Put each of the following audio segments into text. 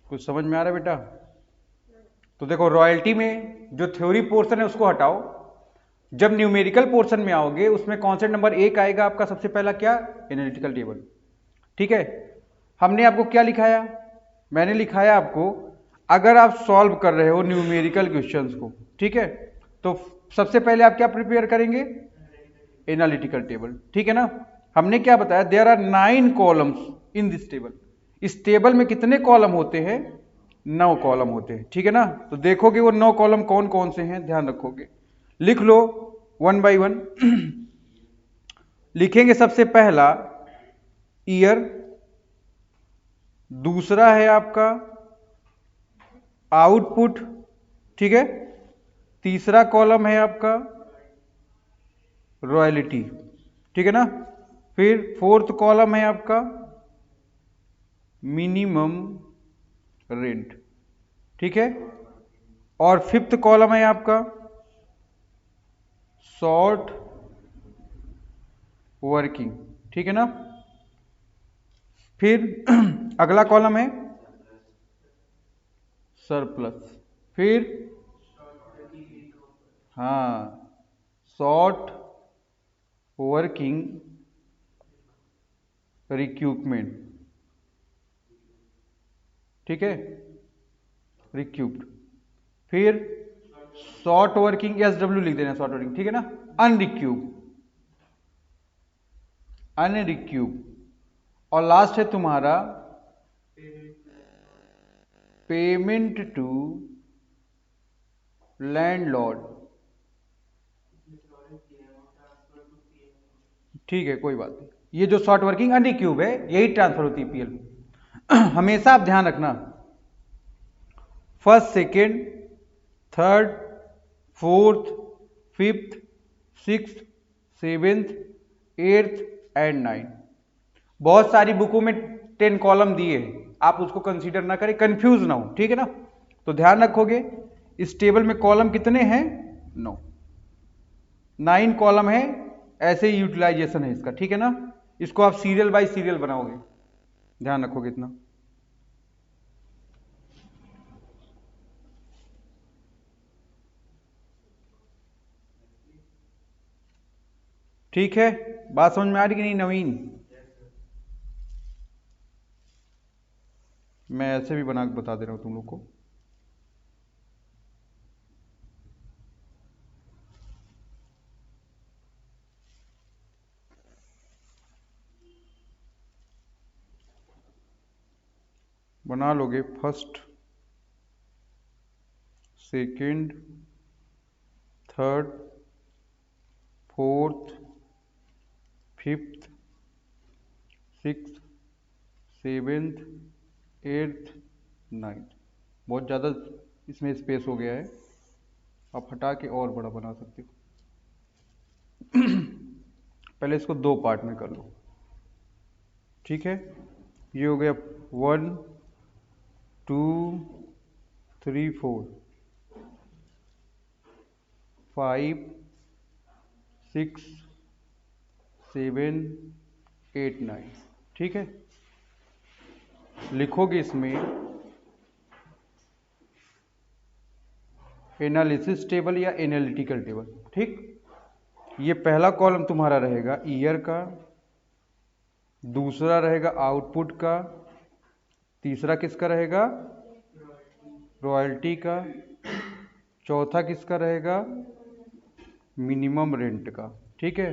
कुछ समझ में आ रहा है बेटा? तो देखो रॉयल्टी में जो थ्योरी पोर्शन है उसको हटाओ, जब न्यूमेरिकल पोर्शन में आओगे उसमें कॉन्सेप्ट नंबर 1 आएगा आपका सबसे पहला क्या, एनालिटिकल टेबल। ठीक है, हमने आपको क्या लिखाया, मैंने लिखाया आपको अगर आप सॉल्व कर रहे हो न्यूमेरिकल क्वेश्चंस को, ठीक है, तो सबसे पहले आप क्या प्रिपेयर करेंगे, एनालिटिकल टेबल। ठीक है ना, हमने क्या बताया, there are 9 columns in this table. इस टेबल में कितने कॉलम होते हैं, 9 कॉलम होते हैं। ठीक है ना, तो देखोगे वो 9 कॉलम कौन कौन से हैं, ध्यान रखोगे, लिख लो वन बाई वन। लिखेंगे सबसे पहला ईयर, दूसरा है आपका आउटपुट, ठीक है, तीसरा कॉलम है आपका रॉयल्टी, ठीक है ना, फिर फोर्थ कॉलम है आपका मिनिमम रेंट, ठीक है, और फिफ्थ कॉलम है आपका शॉर्ट वर्किंग, ठीक है ना, फिर अगला कॉलम है सरप्लस, फिर हाँ शॉर्ट वर्किंग रिक्यूपमेंट, ठीक है, रिक्यूप्ड, फिर शॉर्ट वर्किंग SW लिख देना, शॉर्ट वर्किंग, ठीक है ना, अनरिक्यूब, अनरिक्यूब, और लास्ट है तुम्हारा पेमेंट टू लैंडलॉर्ड। ठीक है कोई बात नहीं, ये जो शॉर्ट वर्किंग अनरिक्यूब है यही ट्रांसफर होती है PL। हमेशा आप ध्यान रखना, first second third fourth fifth sixth seventh eighth and ninth, बहुत सारी बुकों में 10 कॉलम दिए हैं, आप उसको कंसीडर ना करें, कंफ्यूज ना हो, ठीक है ना, तो ध्यान रखोगे इस टेबल में कॉलम कितने हैं, 9, 9 कॉलम है, ऐसे ही यूटिलाइजेशन है इसका, ठीक है ना, इसको आप सीरियल बाय सीरियल बनाओगे, ध्यान रखोगे इतना। ठीक है, बात समझ में आ रही कि नहीं नवीन? मैं ऐसे भी बना के बता दे रहा हूं तुम लोग को। बना लोगे first second third fourth fifth sixth seventh eighth ninth, बहुत ज़्यादा इसमें स्पेस हो गया है, आप हटा के और बड़ा बना सकते हो। पहले इसको 2 पार्ट में कर लो, ठीक है, ये हो गया 1 2 3 4 5 6 7 8 9, ठीक है, लिखोगे इसमें एनालिसिस टेबल या एनालिटिकल टेबल, ठीक, ये पहला कॉलम तुम्हारा रहेगा ईयर का, दूसरा रहेगा आउटपुट का, तीसरा किसका रहेगा, रॉयल्टी का, चौथा किसका रहेगा, मिनिमम रेंट का, ठीक है,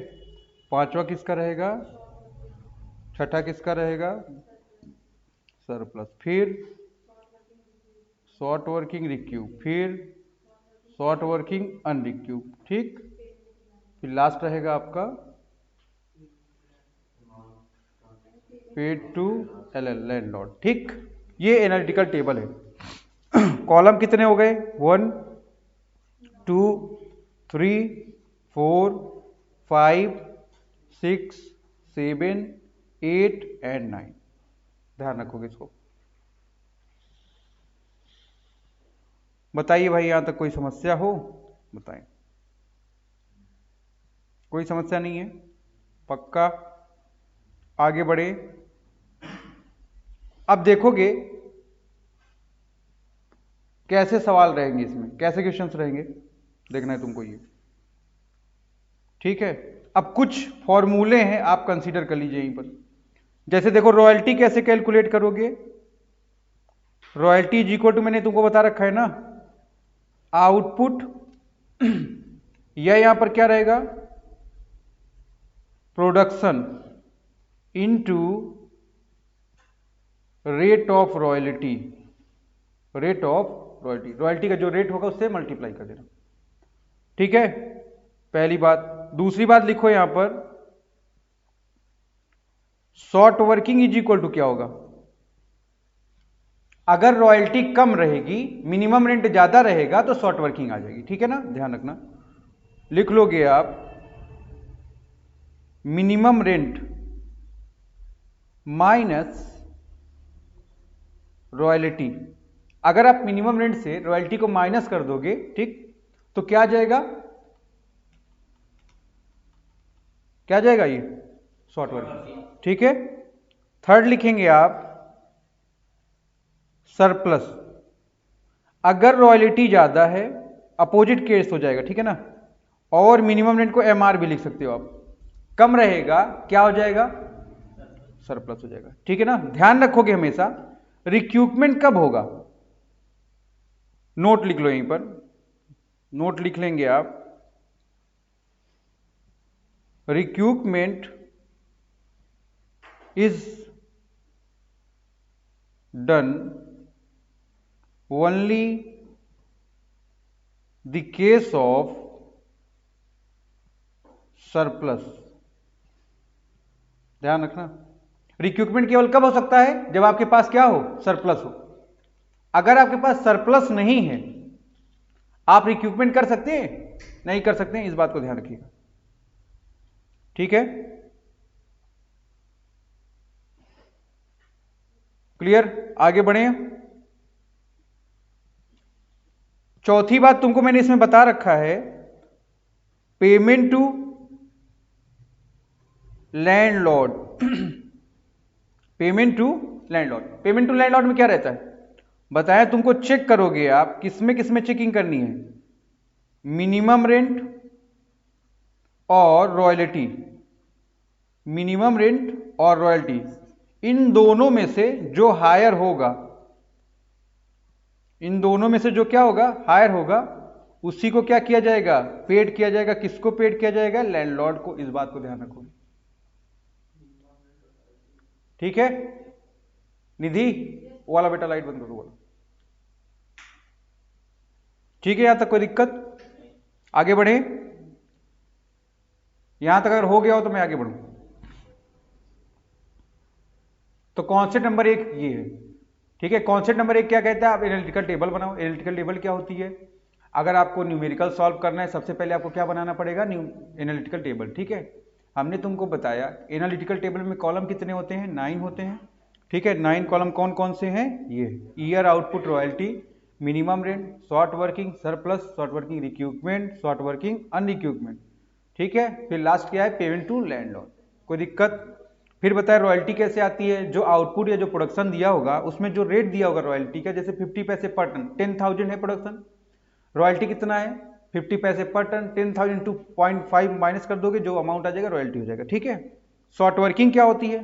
पांचवा किसका रहेगा, छठा किसका रहेगा, सरप्लस, फिर शॉर्ट वर्किंग रिक्यूब, फिर शॉर्ट वर्किंग अनरिक्यूब, ठीक, फिर लास्ट रहेगा आपका पेड टू LL लैंडलॉर्ड, ठीक, ये एनालिटिकल टेबल है। कॉलम कितने हो गए, 1 2 3 4 5 6 7 8 एंड 9, ध्यान रखोगे इसको। बताइए भाई, यहां तक कोई समस्या हो बताएं, कोई समस्या नहीं है, पक्का, आगे बढ़े। अब देखोगे कैसे सवाल रहेंगे इसमें, कैसे क्वेश्चंस रहेंगे, देखना है तुमको ये। ठीक है, अब कुछ फॉर्मूले हैं, आप कंसीडर कर लीजिए यहीं पर। जैसे देखो, रॉयल्टी कैसे कैलकुलेट करोगे? रॉयल्टी इज इक्वल टू, मैंने तुमको बता रखा है ना, आउटपुट या यहां पर क्या रहेगा, production into rate of royalty. Rate of royalty, royalty का जो रेट होगा उससे मल्टीप्लाई कर देना। ठीक है, पहली बात। दूसरी बात लिखो यहां पर, short working is equal to क्या होगा? अगर रॉयल्टी कम रहेगी, मिनिमम रेंट ज्यादा रहेगा, तो शॉर्ट वर्किंग आ जाएगी। ठीक है ना, ध्यान रखना। लिख लोगे आप मिनिमम रेंट माइनस रॉयल्टी। अगर आप मिनिमम रेंट से रॉयल्टी को माइनस कर दोगे, ठीक, तो क्या आ जाएगा? क्या जाएगा? ये शॉर्ट वर्किंग। ठीक है, थर्ड लिखेंगे आप सरप्लस। अगर रॉयल्टी ज्यादा है, अपोजिट केस हो जाएगा। ठीक है ना, और मिनिमम रेंट को एमआर भी लिख सकते हो आप। कम रहेगा, क्या हो जाएगा? सरप्लस हो जाएगा। ठीक है ना, ध्यान रखोगे हमेशा। रिक्यूपमेंट कब होगा? नोट लिख लो यहीं पर, नोट लिख लेंगे आप। रिक्यूपमेंट is done only the case of surplus. ध्यान रखना, रिक्यूपमेंट केवल कब हो सकता है? जब आपके पास क्या हो? सरप्लस हो। अगर आपके पास सरप्लस नहीं है, आप रिक्यूपमेंट कर सकते हैं? नहीं कर सकते हैं, इस बात को ध्यान रखिएगा। ठीक है, क्लियर? आगे बढ़े। चौथी बात तुमको मैंने इसमें बता रखा है, payment to landlord. Payment to landlord, payment to landlord में क्या रहता है बताया तुमको? चेक करोगे आप, किसमें चेकिंग करनी है? मिनिमम रेंट और रॉयल्टी। मिनिमम रेंट और रॉयल्टी, इन दोनों में से जो हायर होगा, इन दोनों में से जो क्या होगा? हायर होगा, उसी को क्या किया जाएगा? पेड किया जाएगा। किसको पेड किया जाएगा? लैंडलॉर्ड को। इस बात को ध्यान रखो। ठीक है, निधि वो वाला बेटा लाइट बंद करो बोला। ठीक है, यहां तक कोई दिक्कत? आगे बढ़े। यहां तक अगर हो गया हो तो मैं आगे बढ़ूं। तो कॉन्सेप्ट नंबर 1 ये है। ठीक है, कॉन्सेप्ट नंबर 1 क्या कहता है? आप एनालिटिकल टेबल बनाओ। एनालिटिकल टेबल क्या होती है? अगर आपको न्यूमेरिकल सॉल्व करना है, सबसे पहले आपको क्या बनाना पड़ेगा? Analytical table. ठीक है, हमने तुमको बताया एनालिटिकल टेबल में कॉलम कितने होते हैं? 9 होते हैं। ठीक है, 9 कॉलम कौन कौन से हैं? ये year, output, royalty, minimum rent, short working, surplus, short working, recoupment, short working, unrecoupment. ठीक है, फिर लास्ट क्या है? Payment to landlord. कोई दिक्कत? फिर बताया रॉयल्टी कैसे आती है? जो आउटपुट या जो प्रोडक्शन दिया होगा उसमें जो रेट दिया होगा रॉयल्टी का, जैसे 50 पैसे पर टन, 10,000 है प्रोडक्शन, रॉयल्टी कितना है? 50 पैसे पर टन। 10,000 टू 0.5 माइनस कर दोगे, जो अमाउंट आ जाएगा रॉयल्टी हो जाएगा। ठीक है, शॉर्ट वर्किंग क्या होती है?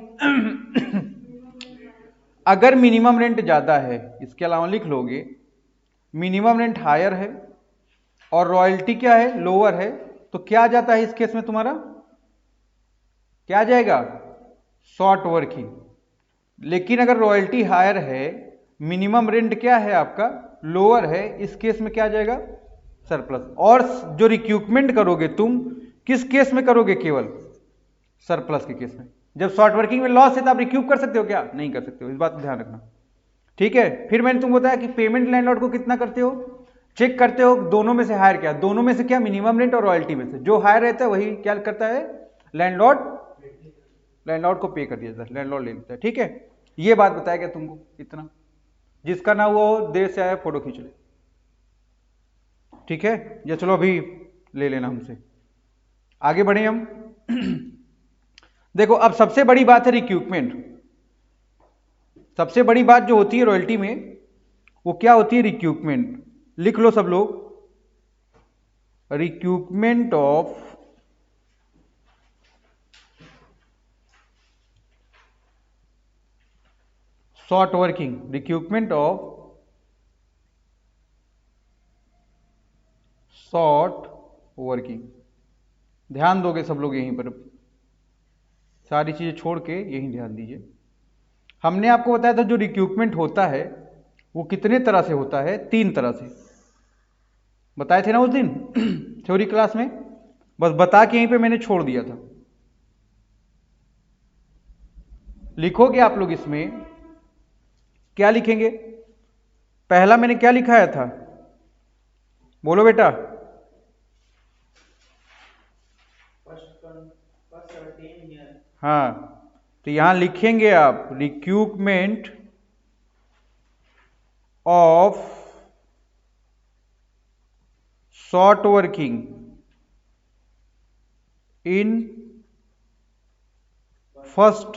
अगर मिनिमम रेंट ज्यादा है, इसके अलावा लिख लोगे, मिनिमम रेंट हायर है और रॉयल्टी क्या है? लोअर है, तो क्या आ जाता है इस केस में तुम्हारा? क्या आ जाएगा? Short working. लेकिन अगर रॉयल्टी हायर है, मिनिमम रेंट क्या है आपका? लोअर है, इस केस में क्या आ जाएगा? सरप्लस। और जो रिक्यूपमेंट करोगे तुम, किस केस में करोगे? केवल सरप्लस के केस में। जब शॉर्ट वर्किंग में लॉस है तो आप रिक्यूप कर सकते हो क्या? नहीं कर सकते हो, इस बात को ध्यान रखना। ठीक है, फिर मैंने तुमको बताया कि पेमेंट लैंडलॉर्ड को कितना करते हो? चेक करते हो दोनों में से हायर क्या? दोनों में से क्या? मिनिमम रेंट और रॉयल्टी में से जो हायर रहता है वही क्या करता है? लैंडलॉर्ड को पे कर दिया जाता है, लैंडलॉर्ड ले लेता है। ठीक है, ये बात बताया गया तुमको। इतना, जिसका ना हुआ हो देर से आया फोटो खींच ले। ठीक है, या चलो अभी ले लेना हमसे। आगे बढ़े हम। देखो, अब सबसे बड़ी बात है रिक्यूपमेंट। सबसे बड़ी बात जो होती है रॉयल्टी में, वो क्या होती है? रिक्रूटमेंट। लिख लो सब लोग, recruitment of short working, recruitment of short working. ध्यान दोगे सब लोग यहीं पर, सारी चीजें छोड़ के यहीं ध्यान दीजिए। हमने आपको बताया था जो रिक्रूटमेंट होता है वो कितने तरह से होता है? 3 तरह से बताए थे ना उस दिन थ्योरी क्लास में, बस बता के यहीं पे मैंने छोड़ दिया था। लिखोगे आप लोग, इसमें क्या लिखेंगे? पहला मैंने क्या लिखाया था, बोलो बेटा? हाँ, तो यहां लिखेंगे आप recruitment of short working in first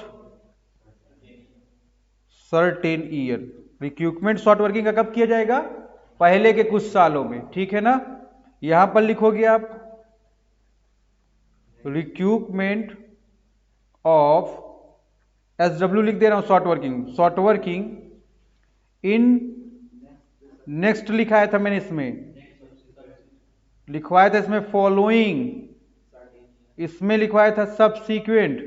certain year. Recruitment short working का कब किया जाएगा? पहले के कुछ सालों में, ठीक है ना? यहां पर लिखोगे आप रिक्रूटमेंट ऑफ, SW लिख दे रहा हूं, short working, short working in, next लिखाया था मैंने, इसमें लिखवाया था, इसमें फॉलोइंग, इसमें लिखवाया था सबसीक्वेंट,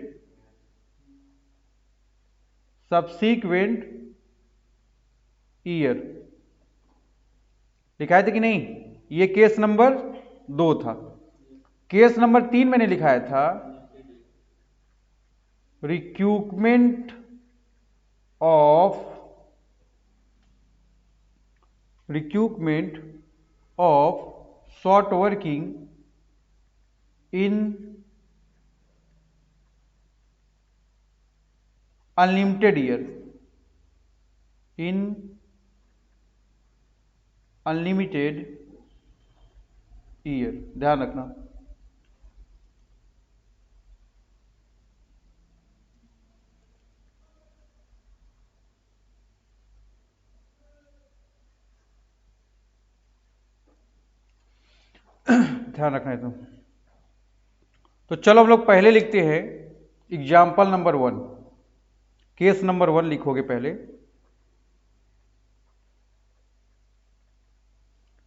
सबसीक्वेंट ईयर। लिखाया था कि नहीं? ये केस नंबर 2 था। केस नंबर 3 मैंने लिखाया था recruitment of short working in unlimited year, in unlimited year. ध्यान रखना। ध्यान रखना है तो चलो हम लोग पहले लिखते हैं एग्जाम्पल नंबर 1, केस नंबर 1 लिखोगे पहले।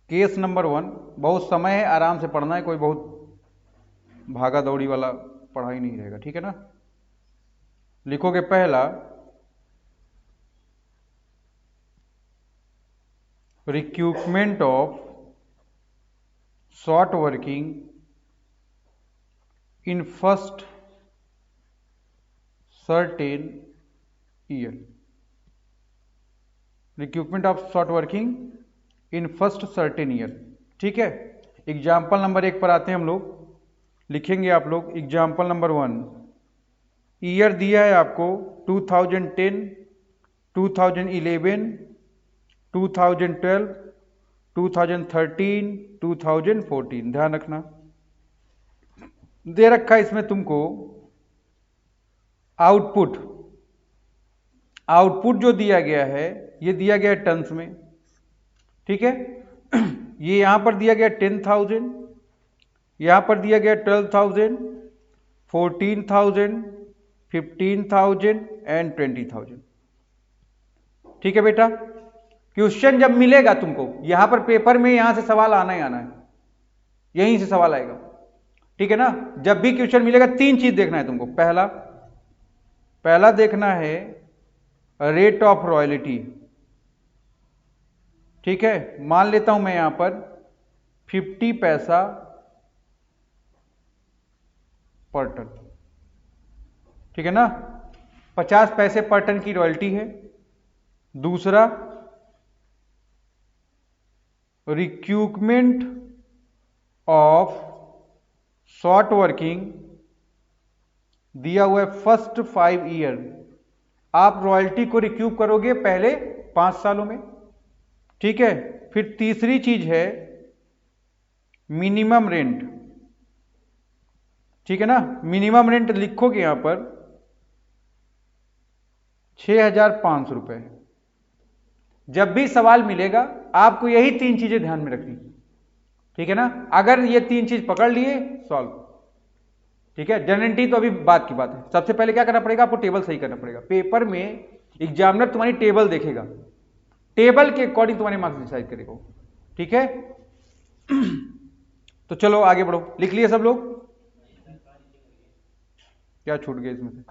केस नंबर 1, बहुत समय है, आराम से पढ़ना है, कोई बहुत भागा दौड़ी वाला पढ़ाई नहीं रहेगा, ठीक है ना? लिखोगे पहला, recruitment of short working in first certain year. Recruitment of short working in first certain year, ठीक है? एग्जाम्पल नंबर 1 पर आते हैं हम लोग। लिखेंगे आप लोग एग्जाम्पल नंबर 1, ईयर दिया है आपको 2010, 2011, 2012, 2013, 2014। ध्यान रखना, दे रखा है इसमें तुमको आउटपुट। आउटपुट जो दिया गया है ये दिया गया है टन्स में, ठीक है? ये यहां पर दिया गया 10,000, यहां पर दिया गया 12,000, 14,000, 15,000 एंड 20,000, ठीक है बेटा? क्वेश्चन जब मिलेगा तुमको यहां पर पेपर में, यहां से सवाल आना ही आना है, यहीं से सवाल आएगा, ठीक है ना? जब भी क्वेश्चन मिलेगा 3 चीज देखना है तुमको। पहला देखना है रेट ऑफ रॉयल्टी, ठीक है? मान लेता हूं मैं यहां पर 50 पैसा पर टन, ठीक है ना? 50 पैसे पर टन की रॉयल्टी है। दूसरा, रिक्रूटमेंट ऑफ शॉर्ट वर्किंग दिया हुआ है फर्स्ट 5 ईयर। आप रॉयल्टी को रिक्यूप करोगे पहले 5 सालों में, ठीक है? फिर तीसरी चीज है मिनिमम रेंट, ठीक है ना? मिनिमम रेंट लिखोगे यहां पर 6,500 रुपए, जब भी सवाल मिलेगा आपको यही 3 चीजें ध्यान में रखनी, ठीक है ना। अगर ये 3 चीज पकड़ लिए, सॉल्व। ठीक है, जनरेटिव तो अभी बात की बात है। सबसे पहले क्या करना पड़ेगा, आपको टेबल सही करना पड़ेगा। पेपर में एग्जामिनर तुम्हारी टेबल देखेगा, टेबल के अकॉर्डिंग तुम्हारे मार्क्स डिसाइड करेगा, ठीक है। तो चलो आगे बढ़ो, लिख लिए सब लोग? क्या छूट गया इसमें से?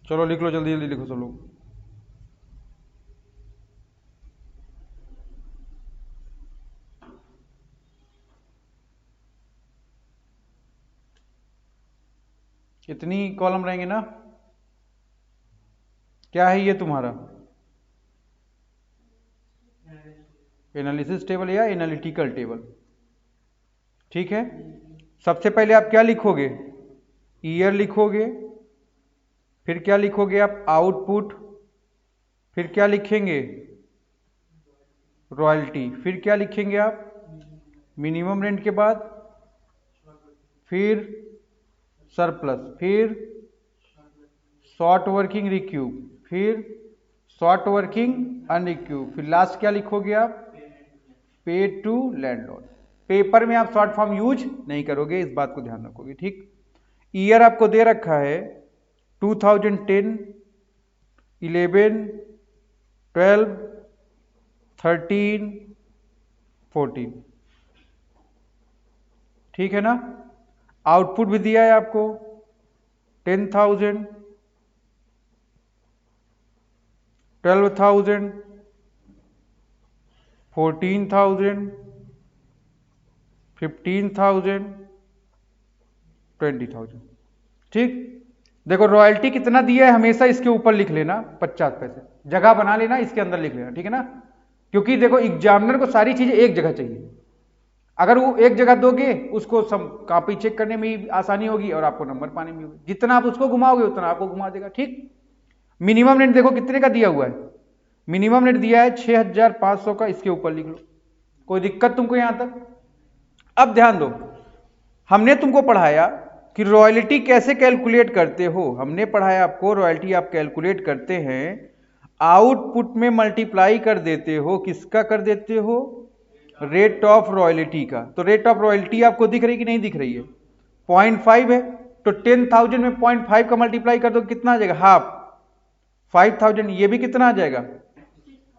चलो लिख लो, जल्दी जल्दी लिखो सब लोग। इतनी कॉलम रहेंगे ना? क्या है ये तुम्हारा? एनालिसिस टेबल या एनालिटिकल टेबल? ठीक है। सबसे पहले आप क्या लिखोगे? ईयर लिखोगे। फिर क्या लिखोगे आप? आउटपुट। फिर क्या लिखेंगे? रॉयल्टी। फिर क्या लिखेंगे आप? मिनिमम रेंट के बाद फिर सरप्लस, फिर शॉर्ट वर्किंग रिक्यूब, फिर शॉर्ट वर्किंग अनरिक्यूब, फिर लास्ट क्या लिखोगे आप? पे टू लैंडलॉर्ड। पेपर में आप शॉर्ट फॉर्म यूज नहीं करोगे, इस बात को ध्यान रखोगे, ठीक। ईयर आपको दे रखा है 2010, 11, 12, 13, 14, ठीक है ना। आउटपुट भी दिया है आपको 10,000, 12,000, 14,000, 15,000, 20,000, ठीक। देखो रॉयल्टी कितना दिया है हमेशा इसके ऊपर लिख लेना, 50 पैसे, जगह बना लेना, इसके अंदर लिख लेना, ठीक है ना। क्योंकि देखो एग्जामिनर को सारी चीजें एक जगह चाहिए। अगर वो एक जगह दोगे, उसको सब कॉपी चेक करने में ही आसानी होगी और आपको नंबर पाने में होगी। जितना आप उसको घुमाओगे उतना आपको घुमा देगा, ठीक। मिनिमम रेट देखो कितने का दिया हुआ है? मिनिमम रेट दिया है 6,500 का, इसके ऊपर लिख लो। कोई दिक्कत तुमको यहां तक? अब ध्यान दो, हमने तुमको पढ़ाया कि रॉयल्टी कैसे कैलकुलेट करते हो। हमने पढ़ाया आपको रॉयल्टी आप कैलकुलेट करते हैं, आउटपुट में मल्टीप्लाई कर देते हो। किसका कर देते हो? रेट ऑफ रॉयल्टी का। तो रेट ऑफ रॉयल्टी आपको दिख रही कि नहीं दिख रही है? 0.5 है, तो 10,000 में 0.5 का मल्टीप्लाई कर दो, कितना आ जाएगा? हाफ। 5,000, ये भी कितना आ जाएगा?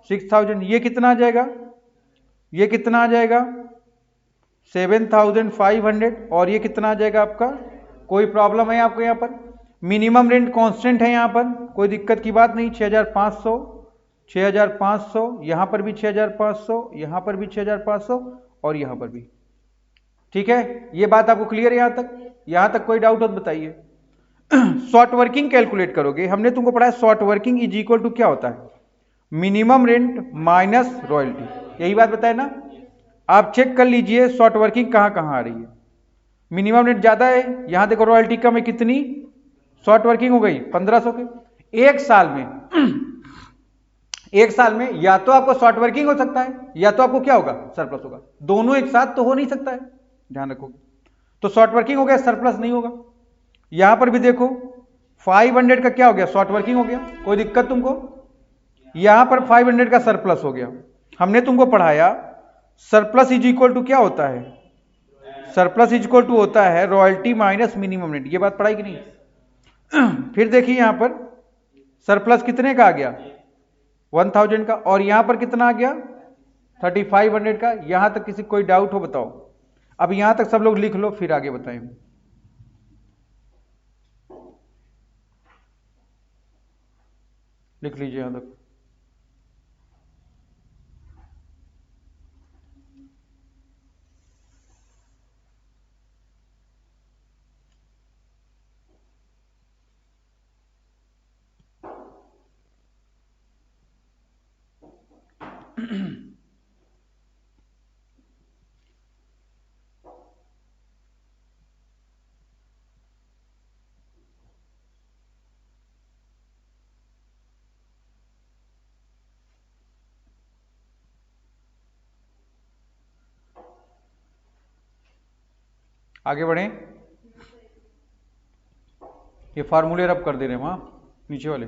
6,000। ये कितना आ जाएगा? ये कितना आ जाएगा? 7,500। और ये कितना आ जाएगा आपका? कोई प्रॉब्लम है आपको यहाँ पर? मिनिमम रेंट कांस्टेंट है यहाँ पर, कोई दिक्कत की बात नहीं। 6,500, 6,500, यहाँ पर भी 6,500, यहाँ पर भी 6,500 और यहाँ पर भी, ठीक है। ये बात आपको क्लियर है यहाँ तक? यहाँ तक कोई डाउट हो तो बताइए। शॉर्ट वर्किंग कैलकुलेट करोगे, हमने तुमको पढ़ा है short working is equal to क्या होता है? मिनिमम रेंट माइनस रॉयल्टी, यही बात बताए ना। आप चेक कर लीजिए शॉर्ट वर्किंग कहां कहां आ रही है। मिनिमम रेट ज्यादा है, यहां देखो रॉयल्टी कम है, कितनी? शॉर्ट वर्किंग हो गई 1,500 के। एक साल में एक साल में या तो आपको शॉर्ट वर्किंग हो सकता है या तो आपको क्या होगा? सरप्लस होगा। दोनों एक साथ तो हो नहीं सकता है, ध्यान रखोगे। तो शॉर्ट वर्किंग हो गया, सरप्लस नहीं होगा। यहां पर भी देखो 500 का क्या हो गया? शॉर्ट वर्किंग हो गया, कोई दिक्कत तुमको? यहां पर 500 का सरप्लस हो गया। हमने तुमको पढ़ाया सरप्लस इज इक्वल टू क्या होता है? सरप्लस इज इक्वल टू होता है रॉयल्टी माइनस मिनिमम रेट। ये बात पढ़ाई कि नहीं? फिर देखिए यहां पर सरप्लस कितने का आ गया? 1,000 का। और यहां पर कितना आ गया? 3,500 का। यहां तक किसी कोई डाउट हो बताओ? अब यहां तक सब लोग लिख लो, फिर आगे बताएं। लिख लीजिए यहां तक। आगे बढ़े। ये फार्मूले रब कर दे रहे हैं वहां नीचे वाले।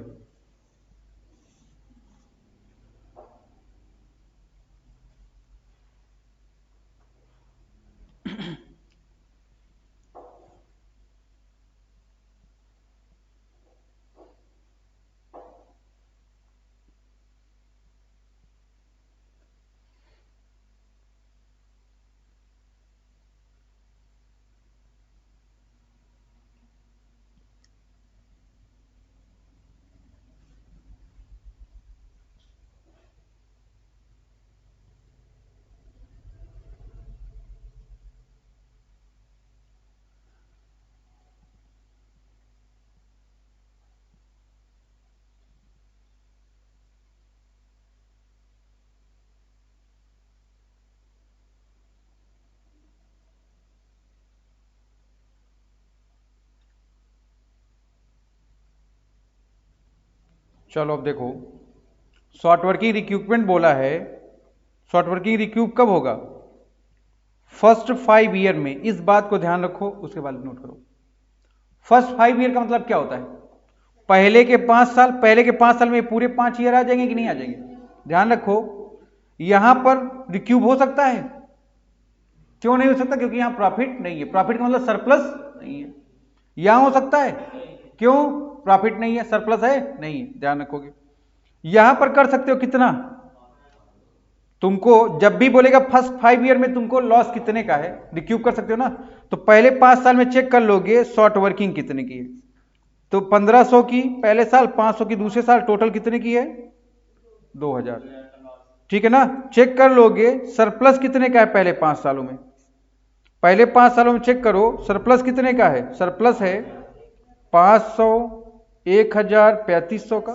चलो अब देखो, शॉर्ट वर्किंग रिक्रूटमेंट बोला है। शॉर्ट वर्किंग रिक्रूट कब होगा? फर्स्ट 5 ईयर में। इस बात को ध्यान रखो, उसके बाद नोट करो। फर्स्ट 5 ईयर का मतलब क्या होता है? पहले के 5 साल, पहले के 5 साल में पूरे 5 ईयर आ जाएंगे कि नहीं आ जाएंगे? ध्यान रखो, यहां पर रिक्यूब हो सकता है। क्यों नहीं हो सकता? क्योंकि यहां प्रॉफिट नहीं है। प्रॉफिट का मतलब सरप्लस नहीं है। यहां हो सकता है, क्यों? प्रॉफिट नहीं है। सरप्लस है नहीं है, ध्यान रखोगे। यहां पर कर सकते हो कितना? तुमको जब भी बोलेगा फर्स्ट 5 ईयर में तुमको लॉस कितने का है, रिक्यूब कर सकते हो ना। तो पहले 5 साल में चेक कर लोगे शॉर्ट वर्किंग कितने की है। तो 1500 की पहले साल, 500 की दूसरे साल, टोटल कितने की है? 2000। ठीक है ना। चेक कर लोगे सरप्लस कितने का है पहले 5 सालों में। पहले 5 सालों में चेक करो सरप्लस कितने का है। सरप्लस है 500, 1000, 3500 का।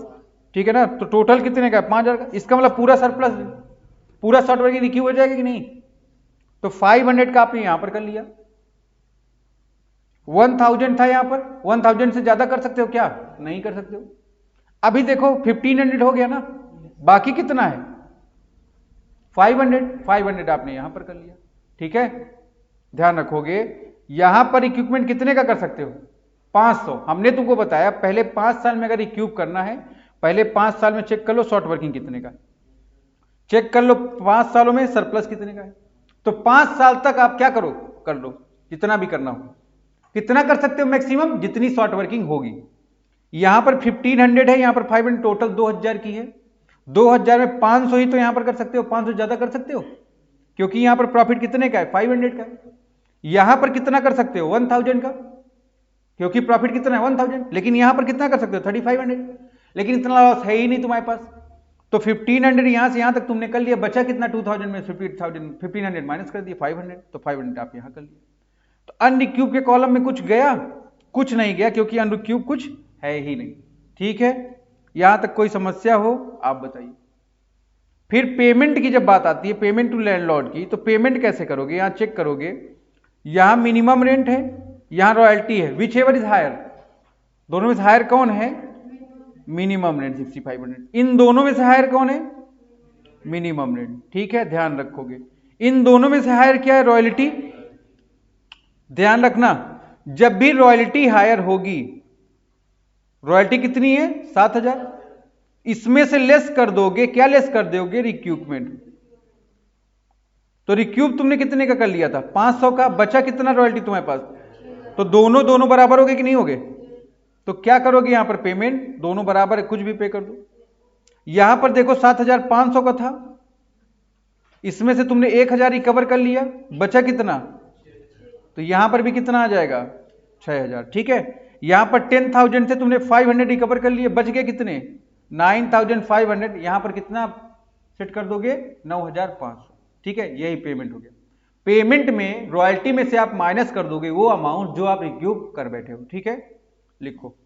ठीक है ना। तो टोटल कितने का है? 5000 का। इसका मतलब पूरा सरप्लस, पूरा शॉर्ट वर्किंग रिक्यू हो जाएगा कि नहीं? तो 500 का आपने यहां पर कर लिया। 1000 था यहां पर, 1000 से ज्यादा कर सकते हो क्या? नहीं कर सकते हो। अभी देखो 1500 हो गया ना, बाकी कितना है? 500। 500 आपने यहां पर कर लिया। ठीक है, ध्यान रखोगे। यहां पर इक्विपमेंट कितने का कर सकते हो? 500। हमने तुमको बताया पहले 5 साल में अगर इक्यूब करना है, पहले 5 साल में चेक कर लो शॉर्ट वर्किंग कितने का। चेक कर लो 5 सालों में सरप्लस कितने का है। तो 5 साल तक आप क्या करो, कर लो जितना भी करना हो। कितना कर सकते हो मैक्सिमम? जितनी शॉर्ट वर्किंग होगी। यहां पर 1500 है, यहां पर 500, टोटल 2000 की है। 2000 में 500 ही तो यहां पर कर सकते हो, 500 ज्यादा कर सकते हो क्योंकि यहां पर प्रॉफिट कितने का है? 500 का। यहां पर कितना कर सकते हो? 1000 का, क्योंकि प्रॉफिट कितना है? 1000। लेकिन यहां पर कितना कर सकते हो? 3500। लेकिन इतना लॉस है ही नहीं तुम्हारे पास। तो 1500 यहां से यहां तक तुमने कर लिया, बचा कितना? 2000 में 1500 माइनस कर दिया 500, तो 500 आप यहां कर लिया। तो अनरिक्यूब के कॉलम में कुछ गया? कुछ नहीं गया, क्योंकि अनरिक्यूब कुछ है ही नहीं। ठीक है, यहां तक कोई समस्या हो आप बताइए। फिर पेमेंट की जब बात आती है, पेमेंट टू लैंडलॉर्ड की, तो पेमेंट कैसे करोगे? यहां चेक करोगे, यहां मिनिमम रेंट है, यहां रॉयल्टी है। विच एवर इज हायर, दोनों में से हायर कौन है? Minimum rent 6500। इन दोनों में से हायर कौन है? Minimum rent. ठीक है, ध्यान रखोगे। इन दोनों में से हायर क्या है? रॉयल्टी। ध्यान रखना, जब भी रॉयल्टी हायर होगी, रॉयल्टी कितनी है? 7000। इसमें से लेस कर दोगे, क्या लेस कर दोगे? रिक्यूपमेंट। तो रिक्यूब तुमने कितने का कर लिया था? 500 का। बचा कितना रॉयल्टी तुम्हारे पास? तो दोनों दोनों बराबर हो गए कि नहीं हो गए? तो क्या करोगे यहां पर? पेमेंट दोनों बराबर है, कुछ भी पे कर दो। यहां पर देखो 7500 का था, इसमें से तुमने 1000 रिकवर कर लिया, बचा कितना? तो यहां पर भी कितना आ जाएगा? 6000। ठीक है, यहां पर 10000 से तुमने 500 रिकवर कर लिए, बच गए कितने? 9500। यहां पर कितना सेट कर दोगे? 9500। ठीक है, यही पेमेंट हो गया। पेमेंट में रॉयल्टी में से आप माइनस कर दोगे वो अमाउंट जो आप रिक्यूब कर बैठे हो। ठीक है, लिखो।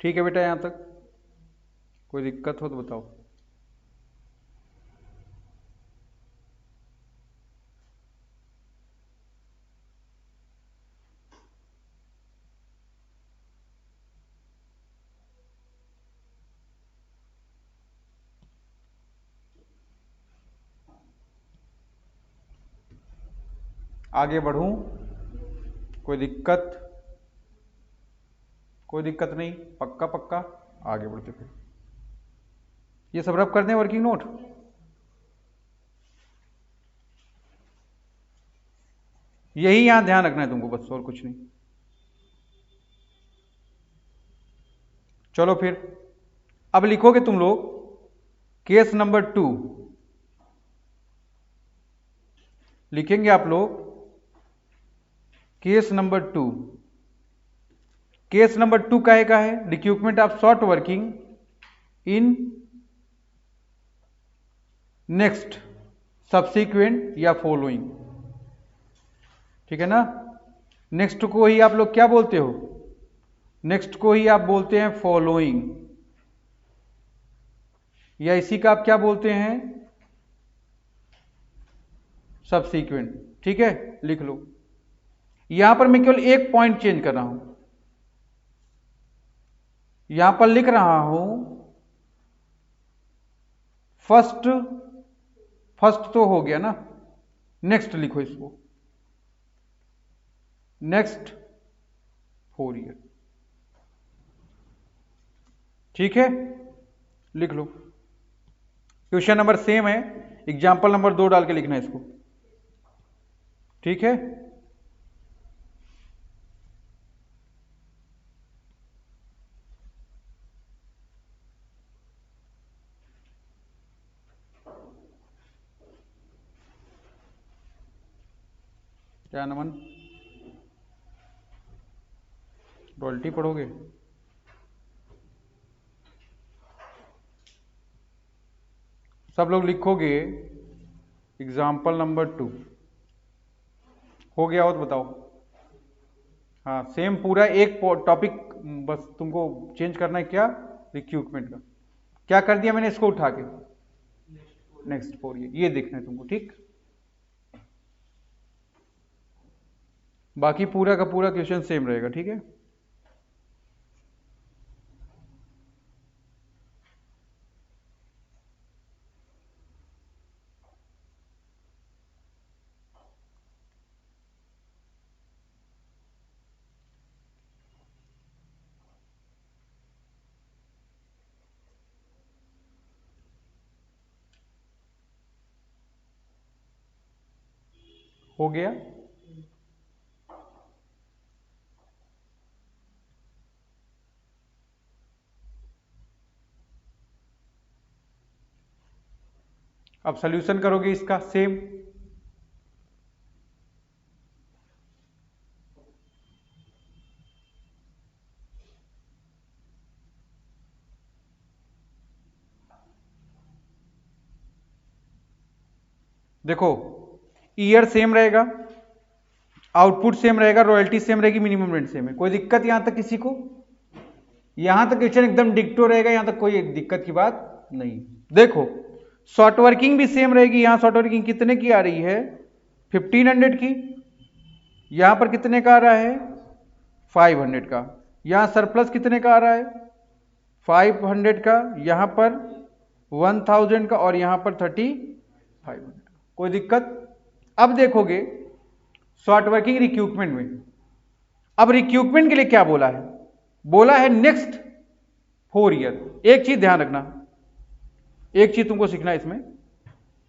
ठीक है बेटा, यहां तक कोई दिक्कत हो तो बताओ। आगे बढ़ूं? कोई दिक्कत? कोई दिक्कत नहीं, पक्का पक्का। आगे बढ़ते फिर। ये सब रब कर दें वर्किंग नोट। यही यहां ध्यान रखना है तुमको, बस और कुछ नहीं। चलो फिर, अब लिखोगे तुम लोग केस नंबर 2। लिखेंगे आप लोग केस नंबर 2। केस नंबर 2 काहे का है? Recruitment of short working in next, subsequent या फॉलोइंग। ठीक है ना? नेक्स्ट को ही आप लोग क्या बोलते हो? नेक्स्ट को ही आप बोलते हैं फॉलोइंग, या इसी का आप क्या बोलते हैं? सब्सिक्वेंट। ठीक है, लिख लो। यहां पर मैं केवल एक पॉइंट चेंज कर रहा हूं। यहां पर लिख रहा हूं फर्स्ट। फर्स्ट तो हो गया ना, नेक्स्ट लिखो इसको, नेक्स्ट 4 ईयर। ठीक है, लिख लो। क्वेश्चन नंबर सेम है, एग्जाम्पल नंबर 2 डाल के लिखना है इसको। ठीक है, क्या नमन, रॉयल्टी पढ़ोगे? सब लोग लिखोगे एग्जाम्पल नंबर 2। हो गया हो तो बताओ। हाँ, सेम पूरा एक टॉपिक, बस तुमको चेंज करना है क्या? रिक्रूटमेंट का क्या कर दिया मैंने इसको उठा के, नेक्स्ट 4 ईयर, ये देखना है तुमको। ठीक, बाकी पूरा का पूरा क्वेश्चन सेम रहेगा। ठीक है, हो गया। अब सोल्यूशन करोगे इसका सेम। देखो, ईयर सेम रहेगा, आउटपुट सेम रहेगा, रॉयल्टी सेम रहेगी, मिनिमम रेंट सेम है। कोई दिक्कत यहां तक किसी को? यहां तक क्वेश्चन एकदम डिक्टो रहेगा, यहां तक कोई दिक्कत की बात नहीं। देखो, शॉर्ट वर्किंग भी सेम रहेगी। यहां शॉर्ट वर्किंग कितने की आ रही है? 1500 की। यहां पर कितने का आ रहा है? 500 का। यहां सरप्लस कितने का आ रहा है? 500 का। यहां पर 1000 का, और यहां पर 3500 का। कोई दिक्कत? अब देखोगे शॉर्ट वर्किंग रिक्रूटमेंट में, अब रिक्रूटमेंट के लिए क्या बोला है? बोला है नेक्स्ट 4 ईयर। एक चीज ध्यान रखना, एक चीज तुमको सीखना है इसमें।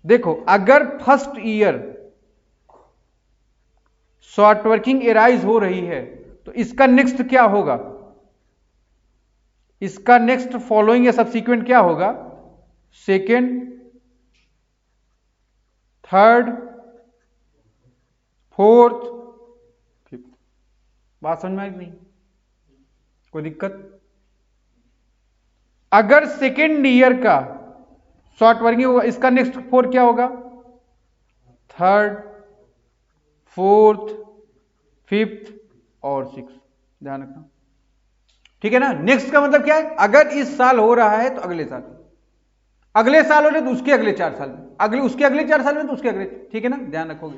देखो, अगर first year short working arise हो रही है तो इसका नेक्स्ट क्या होगा? इसका नेक्स्ट फॉलोइंग या सब्सीक्वेंट क्या होगा? Second, third, fourth, fifth. बात समझ में आई नहीं? कोई दिक्कत? अगर सेकेंड ईयर का शॉर्ट वर्किंग होगा, इसका नेक्स्ट 4 क्या होगा? थर्ड, फोर्थ, फिफ्थ और सिक्स। ध्यान रखना। ठीक है ना। नेक्स्ट का मतलब क्या है, अगर इस साल हो रहा है तो अगले साल, अगले साल हो रहे तो उसके अगले 4 साल में, अगले उसके अगले 4 साल में तो उसके अगले, ठीक है ना, ध्यान रखोगे।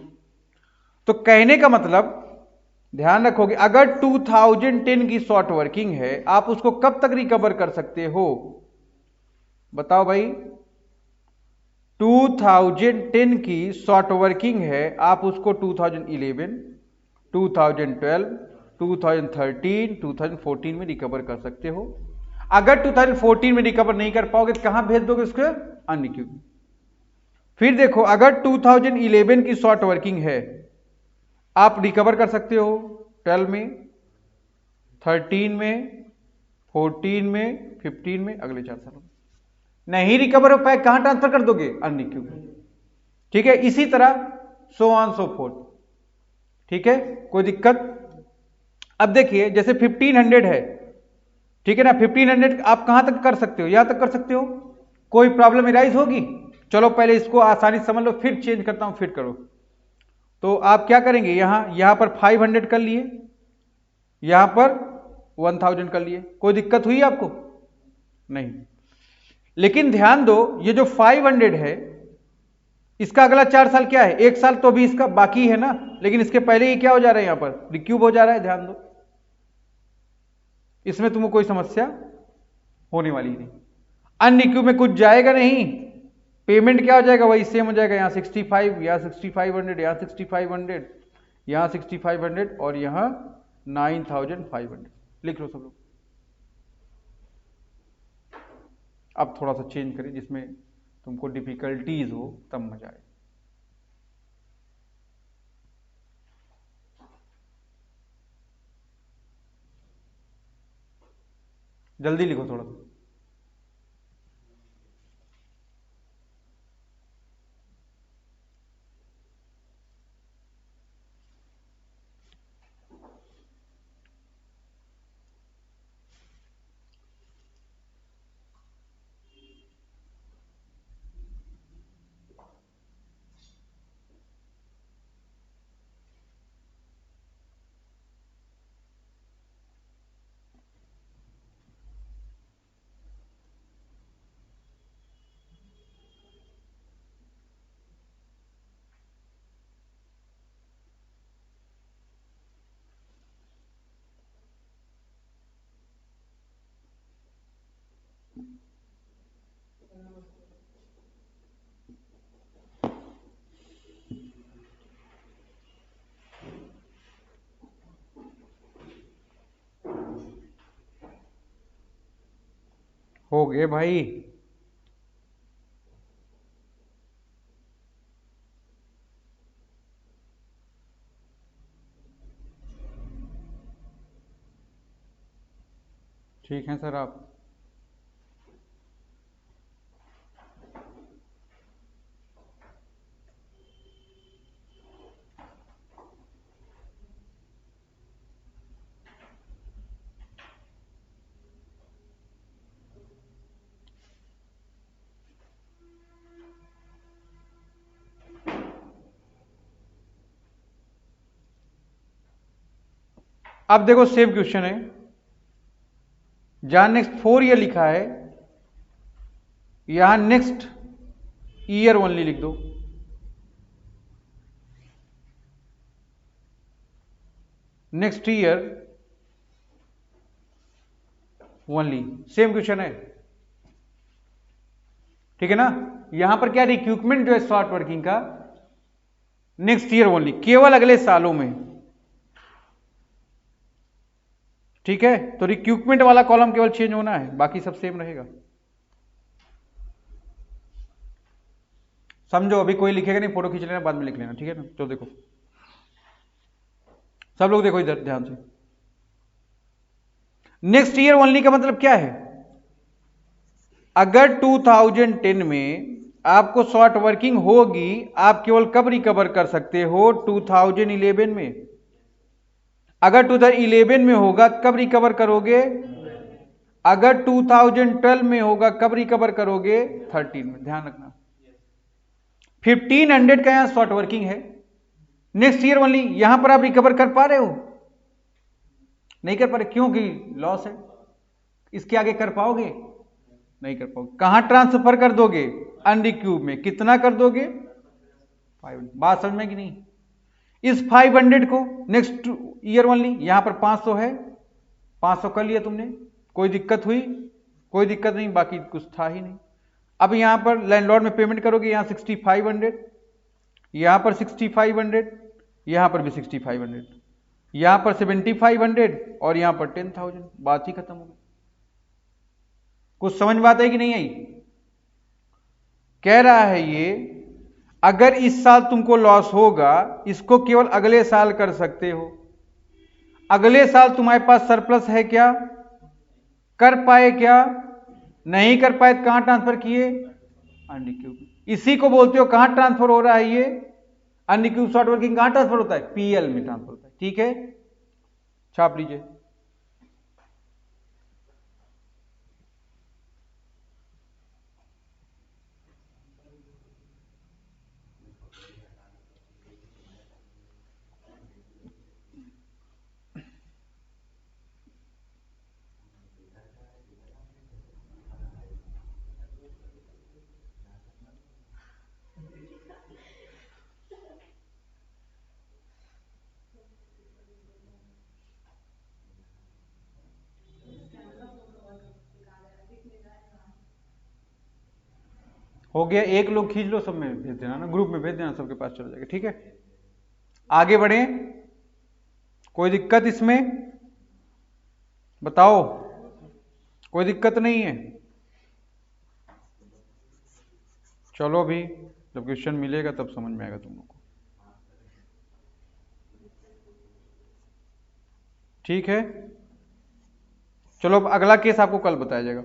तो कहने का मतलब ध्यान रखोगे, अगर 2010 की शॉर्ट वर्किंग है, आप उसको कब तक रिकवर कर सकते हो, बताओ भाई। 2010 की शॉर्ट वर्किंग है, आप उसको 2011, 2012, 2013, 2014 में रिकवर कर सकते हो। अगर 2014 में रिकवर नहीं कर पाओगे तो कहां भेज दोगे उसको, अनरिक्यू। फिर देखो, अगर 2011 की शॉर्ट वर्किंग है, आप रिकवर कर सकते हो 12 में, 13 में, 14 में, 15 में, अगले 4 सालों में। नहीं रिकवर हो पाए, कहां ट्रांसफर कर दोगे, अनरिक्यू। ठीक है, इसी तरह सो ऑन सो फोर्थ। ठीक है, कोई दिक्कत। अब देखिए, जैसे 1500 है, ठीक है ना, 1500 आप कहां तक कर सकते हो, यहां तक कर सकते हो, कोई प्रॉब्लम इराइज होगी। चलो पहले इसको आसानी समझ लो, फिर चेंज करता हूं, फिर करो। तो आप क्या करेंगे, यहां पर 500 कर लिए, यहां पर 1000 कर लिए, कोई दिक्कत हुई आपको, नहीं। लेकिन ध्यान दो, ये जो 500 है, इसका अगला 4 साल क्या है, 1 साल तो अभी इसका बाकी है ना, लेकिन इसके पहले ही क्या हो जा रहा है, यहां पर रिक्यूब हो जा रहा है, ध्यान दो। इसमें तुमको कोई समस्या होने वाली नहीं। अनरिक्यूब में कुछ जाएगा नहीं, पेमेंट क्या हो जाएगा, वही सेम हो जाएगा, यहां 65, यहां 6500, यहां 6500, यहां 6500 और यहां 9500। लिख लो सब लोग। अब थोड़ा सा चेंज करें जिसमें तुमको डिफिकल्टीज हो, तब मजा आए। जल्दी लिखो थोड़ा सा। हो गए भाई। ठीक है सर। आप अब देखो, सेम क्वेश्चन है, जहां नेक्स्ट 4 ईयर लिखा है, यहां नेक्स्ट ईयर ओनली लिख दो। Next year only, same question है, ठीक है ना। यहां पर क्या रिक्रूटमेंट जो है शॉर्ट वर्किंग का, नेक्स्ट ईयर ओनली, केवल अगले सालों में। ठीक है, तो रिक्रूटमेंट वाला कॉलम केवल चेंज होना है, बाकी सब सेम रहेगा। समझो, अभी कोई लिखेगा नहीं, फोटो खींच लेना, बाद में लिख लेना, ठीक है ना। तो देखो सब लोग, देखो इधर ध्यान से। नेक्स्ट ईयर ओनली का मतलब क्या है, अगर 2010 में आपको शॉर्ट वर्किंग होगी, आप केवल कब रिकवर कर सकते हो, 2011 में। अगर 2011 में होगा कब रिकवर करोगे, अगर 2012 में होगा कब रिकवर करोगे, 13 में। ध्यान रखना, 1500 का यहां शॉर्ट वर्किंग है, नेक्स्ट ईयर ओनली, यहां पर आप रिकवर कर पा रहे हो, नहीं कर पा रहे, क्योंकि लॉस है। इसके आगे कर पाओगे? नहीं कर पाओगे। कहां ट्रांसफर कर दोगे? अनरिक्यूब में। कितना कर दोगे? 500। बात समझ में कि नहीं? इस 500 को नेक्स्ट ईयर ओनली, यहां पर 500 है, 500 कर लिया तुमने, कोई दिक्कत हुई? कोई दिक्कत नहीं, बाकी कुछ था ही नहीं। अब यहां पर लैंडलॉर्ड में पेमेंट करोगे, यहां 6500, यहां पर 6500, यहां पर भी 6500, यहां पर 7500 और यहां पर 10,000। बात ही खत्म हो गई। कुछ समझ में आता है कि नहीं आई? कह रहा है ये, अगर इस साल तुमको लॉस होगा, इसको केवल अगले साल कर सकते हो। अगले साल तुम्हारे पास सरप्लस है क्या? कर पाए क्या? नहीं कर पाए, कहां ट्रांसफर किए? अनरिक्यूब। इसी को बोलते हो कहां ट्रांसफर हो रहा है ये? अनरिक्यूब शॉर्ट वर्किंग कहां ट्रांसफर होता है? पीएल में ट्रांसफर होता है। ठीक है, छाप लीजिए। हो गया, एक लोग खींच लो, सब में भेज देना ना, ग्रुप में भेज देना, सबके पास चला जाएगा। ठीक है, आगे बढ़े। कोई दिक्कत इसमें? बताओ, कोई दिक्कत नहीं है? चलो अभी जब क्वेश्चन मिलेगा तब समझ में आएगा तुम लोग को। ठीक है, चलो अब अगला केस आपको कल बताया जाएगा।